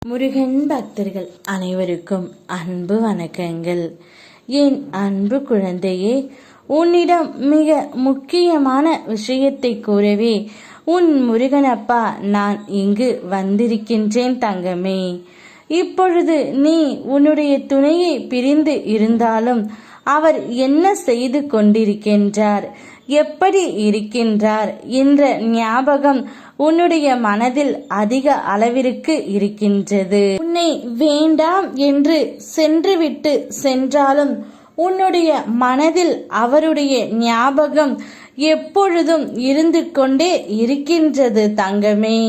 முருகன் பக்தர்கள் அனைவருக்கும் அன்பு வணக்கங்கள். என் அன்பு குழந்தையே, உன்னிடம் மிக முக்கியமான விஷயத்தை கூறவே உன் முருகனப்பா நான் இங்கு வந்திருக்கின்றேன் தங்கமே. இப்பொழுது நீ உன்னுடைய துணையை பிரிந்து இருந்தாலும் அவர் என்ன செய்து கொண்டிருக்கின்றார், எப்படி இருக்கின்றார் என்ற ஞாபகம் உன்னுடைய மனதில் அதிக அளவிற்கு இருக்கின்றது. உன்னை வேண்டாம் என்று சென்றுவிட்டு சென்றாலும் உன்னுடைய மனதில் அவருடைய ஞாபகம் எப்பொழுதும் இருந்து கொண்டே இருக்கின்றது தங்கமே.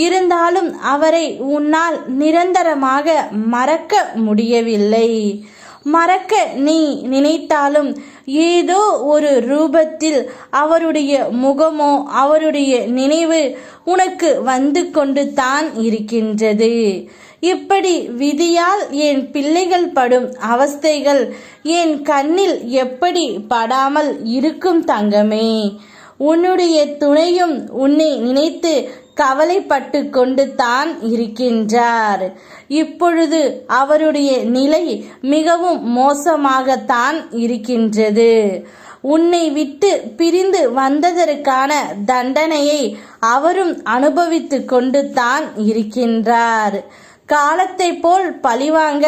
இருந்தாலும் அவரை உன்னால் நிரந்தரமாக மறக்க முடியவில்லை. மறக்க நீ நினைத்தாலும் ஏதோ ஒரு ரூபத்தில் அவருடைய முகமோ அவருடைய நினைவு உனக்கு வந்து கொண்டு தான் இருக்கின்றது. இப்படி விதியால் என் பிள்ளைகள் படும் அவஸ்தைகள் என் கண்ணில் எப்படி படாமல் இருக்கும் தங்கமே. உன்னுடைய துணையும் உன்னை நினைத்து கவலைப்பட்டு கொண்டு தான் இருக்கின்றார். இப்பொழுது அவருடைய நிலை மிகவும் மோசமாகத்தான் இருக்கின்றது. உன்னை விட்டு பிரிந்து வந்ததற்கான தண்டனையை அவரும் அனுபவித்து கொண்டு தான் இருக்கின்றார். காலத்தை போல் பழிவாங்க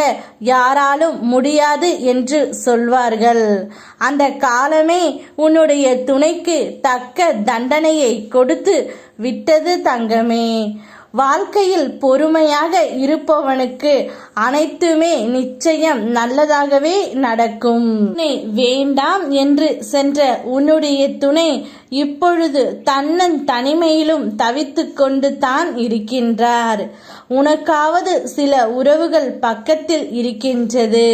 யாராலும் முடியாது என்று சொல்வார்கள். அந்த காலமே உன்னுடைய துணைக்கு தக்க தண்டனையை கொடுத்து விட்டது தங்கமே. வாழ்க்கையில் பொறுமையாக இருப்பவனுக்கு அனைத்துமே நிச்சயம் நல்லதாகவே நடக்கும். உன்னை வேண்டாம் என்று சென்ற உன்னுடைய துணை இப்பொழுது தன்னன் தனிமையிலும் தவித்து கொண்டு தான் இருக்கின்றார். உனக்காவது சில உறவுகள் பக்கத்தில் இருக்கின்றது.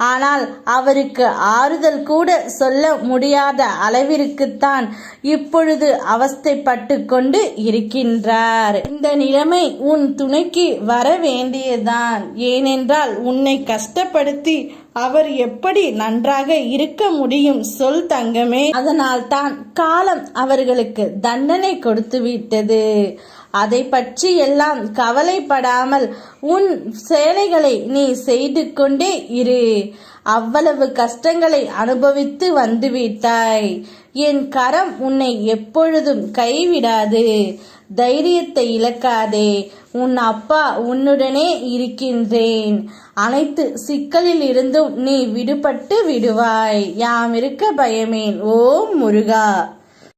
ஆனால் அவருக்கு ஆறுதல் கூட சொல்ல முடியாத அளவிற்குத்தான் இப்பொழுது அவஸ்தைப்பட்டு கொண்டு இருக்கின்றார். இந்த நிலைமை உன் துணைக்கு வர வேண்டியதுதான். ஏனென்றால் உன்னை கஷ்டப்படுத்தி அவர் எப்படி நன்றாக இருக்க முடியும் சொல் தங்கமே. அதனால் தான் காலம் அவர்களுக்கு தண்டனை கொடுத்து விட்டது. அதை பற்றி எல்லாம் கவலைப்படாமல் உன் சேலைகளை நீ செய்து கொண்டே இரு. அவ்வளவு கஷ்டங்களை அனுபவித்து வந்துவிட்டாய். என் கரம் உன்னை எப்பொழுதும் கைவிடாது. தைரியத்தை இழக்காதே. உன் அப்பா உன்னுடனே இருக்கின்றேன். அனைத்து சிக்கலில் இருந்தும் நீ விடுபட்டு விடுவாய். யாம் இருக்க பயமேன். ஓம் முருகா.